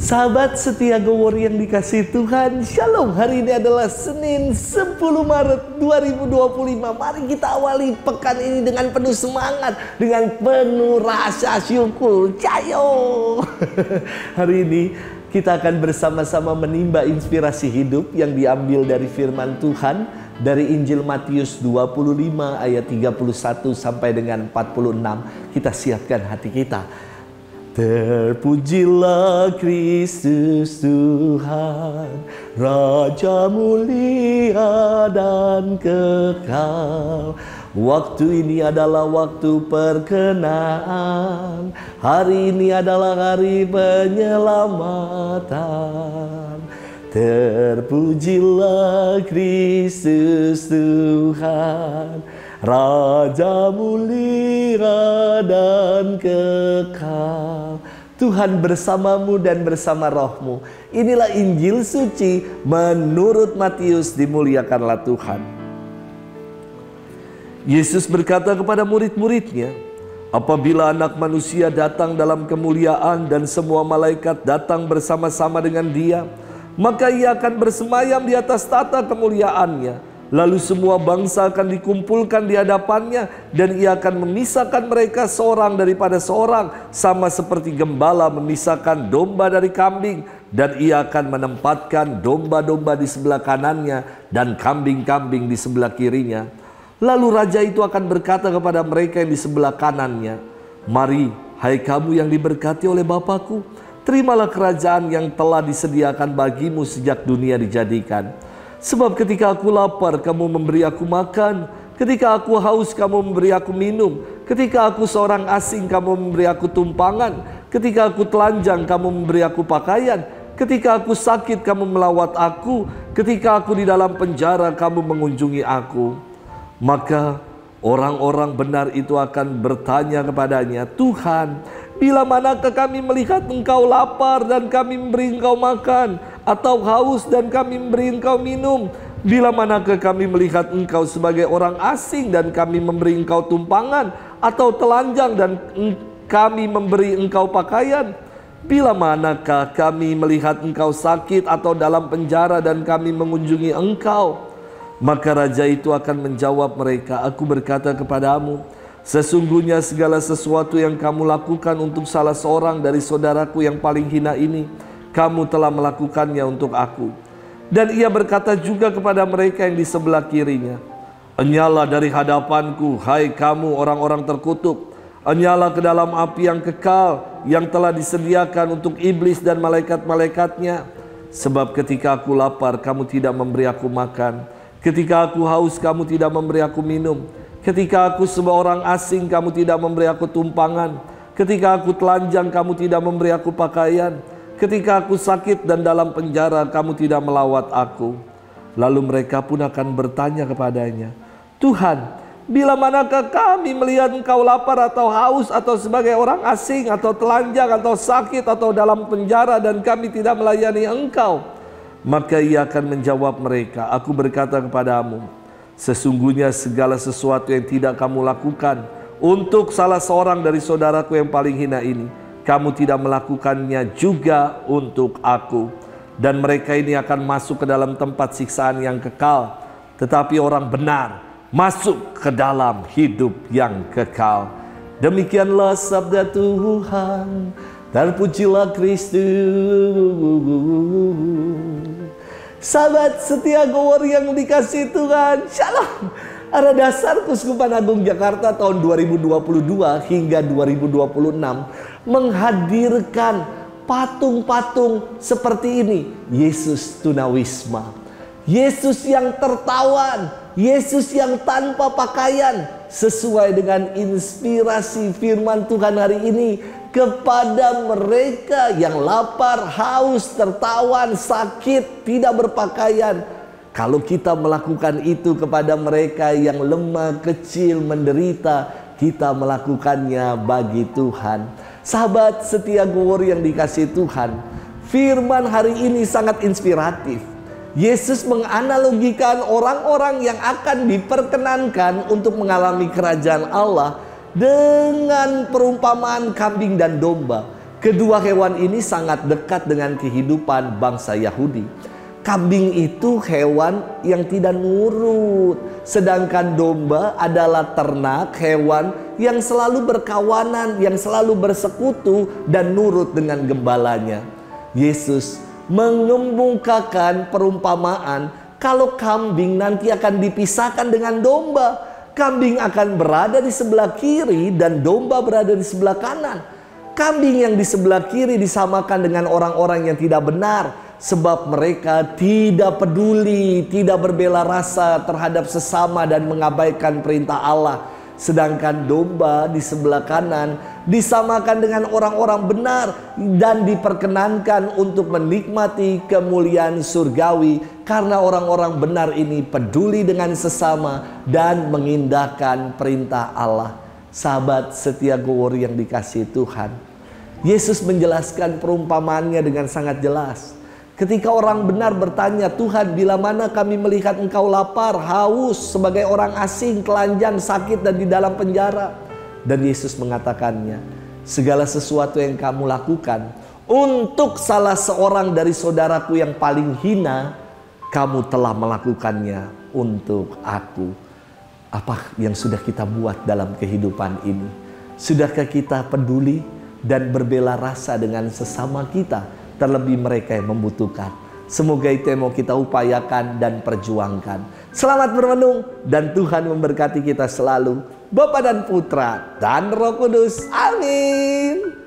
Sahabat setia Gowor yang dikasihi Tuhan, Shalom. Hari ini adalah Senin 10 Maret 2025. Mari kita awali pekan ini dengan penuh semangat, dengan penuh rasa syukur. Cayo. Hari ini kita akan bersama-sama menimba inspirasi hidup yang diambil dari firman Tuhan dari Injil Matius 25 ayat 31 sampai dengan 46. Kita siapkan hati kita. Terpujilah Kristus Tuhan, Raja mulia dan kekal. Waktu ini adalah waktu perkenaan, hari ini adalah hari penyelamatan. Terpujilah Kristus Tuhan, Raja mulia dan kekal. Tuhan bersamamu dan bersama rohmu. Inilah Injil suci menurut Matius. Dimuliakanlah Tuhan. Yesus berkata kepada murid-muridnya, apabila Anak Manusia datang dalam kemuliaan dan semua malaikat datang bersama-sama dengan Dia, maka Ia akan bersemayam di atas tahta kemuliaannya. Lalu semua bangsa akan dikumpulkan di hadapannya, dan Ia akan memisahkan mereka seorang daripada seorang, sama seperti gembala memisahkan domba dari kambing. Dan Ia akan menempatkan domba-domba di sebelah kanannya dan kambing-kambing di sebelah kirinya. Lalu Raja itu akan berkata kepada mereka yang di sebelah kanannya, mari, hai kamu yang diberkati oleh Bapa-Ku, terimalah kerajaan yang telah disediakan bagimu sejak dunia dijadikan. Sebab ketika aku lapar, kamu memberi aku makan. Ketika aku haus, kamu memberi aku minum. Ketika aku seorang asing, kamu memberi aku tumpangan. Ketika aku telanjang, kamu memberi aku pakaian. Ketika aku sakit, kamu melawat aku. Ketika aku di dalam penjara, kamu mengunjungi aku. Maka orang-orang benar itu akan bertanya kepadanya, Tuhan, bila manakah kami melihat engkau lapar dan kami memberi engkau makan, atau haus dan kami memberi engkau minum? Bila manakah kami melihat engkau sebagai orang asing dan kami memberi engkau tumpangan, atau telanjang dan kami memberi engkau pakaian? Bila manakah kami melihat engkau sakit atau dalam penjara dan kami mengunjungi engkau? Maka Raja itu akan menjawab mereka, aku berkata kepadamu, sesungguhnya segala sesuatu yang kamu lakukan untuk salah seorang dari saudaraku yang paling hina ini, kamu telah melakukannya untuk aku. Dan Ia berkata juga kepada mereka yang di sebelah kirinya, enyalah dari hadapanku, hai kamu orang-orang terkutuk, enyalah ke dalam api yang kekal, yang telah disediakan untuk iblis dan malaikat-malaikatnya. Sebab ketika aku lapar, kamu tidak memberi aku makan. Ketika aku haus, kamu tidak memberi aku minum. Ketika aku seorang asing, kamu tidak memberi aku tumpangan. Ketika aku telanjang, kamu tidak memberi aku pakaian. Ketika aku sakit dan dalam penjara, kamu tidak melawat aku. Lalu mereka pun akan bertanya kepadanya, Tuhan, bila manakah kami melihat engkau lapar atau haus, atau sebagai orang asing, atau telanjang, atau sakit, atau dalam penjara, dan kami tidak melayani engkau? Maka Ia akan menjawab mereka, aku berkata kepadamu, sesungguhnya segala sesuatu yang tidak kamu lakukan untuk salah seorang dari saudaraku yang paling hina ini, kamu tidak melakukannya juga untuk aku. Dan mereka ini akan masuk ke dalam tempat siksaan yang kekal, tetapi orang benar masuk ke dalam hidup yang kekal. Demikianlah sabda Tuhan. Terpujilah Kristus. Sahabat setia Gowor yang dikasihi Tuhan, Shalom. Arah Dasar Keuskupan Agung Jakarta tahun 2022 hingga 2026 menghadirkan patung-patung seperti ini. Yesus tunawisma, Yesus yang tertawan, Yesus yang tanpa pakaian, sesuai dengan inspirasi firman Tuhan hari ini. Kepada mereka yang lapar, haus, tertawan, sakit, tidak berpakaian. Kalau kita melakukan itu kepada mereka yang lemah, kecil, menderita, kita melakukannya bagi Tuhan. Sahabat setia Gowor yang dikasihi Tuhan, firman hari ini sangat inspiratif. Yesus menganalogikan orang-orang yang akan diperkenankan untuk mengalami kerajaan Allah dengan perumpamaan kambing dan domba. Kedua hewan ini sangat dekat dengan kehidupan bangsa Yahudi. Kambing itu hewan yang tidak nurut, sedangkan domba adalah ternak hewan yang selalu berkawanan, yang selalu bersekutu dan nurut dengan gembalanya. Yesus mengemukakan perumpamaan kalau kambing nanti akan dipisahkan dengan domba. Kambing akan berada di sebelah kiri dan domba berada di sebelah kanan. Kambing yang di sebelah kiri disamakan dengan orang-orang yang tidak benar, sebab mereka tidak peduli, tidak berbela rasa terhadap sesama dan mengabaikan perintah Allah. Sedangkan domba di sebelah kanan disamakan dengan orang-orang benar dan diperkenankan untuk menikmati kemuliaan surgawi, karena orang-orang benar ini peduli dengan sesama dan mengindahkan perintah Allah. Sahabat setia Gowor yang dikasihi Tuhan, Yesus menjelaskan perumpamaannya dengan sangat jelas. Ketika orang benar bertanya, Tuhan, bila mana kami melihat engkau lapar, haus, sebagai orang asing, telanjang, sakit, dan di dalam penjara? Dan Yesus mengatakannya, segala sesuatu yang kamu lakukan untuk salah seorang dari saudaraku yang paling hina, kamu telah melakukannya untuk aku. Apa yang sudah kita buat dalam kehidupan ini? Sudahkah kita peduli dan berbela rasa dengan sesama kita, terlebih mereka yang membutuhkan? Semoga itu yang mau kita upayakan dan perjuangkan. Selamat bermenung dan Tuhan memberkati kita selalu, Bapa dan Putra dan Roh Kudus. Amin.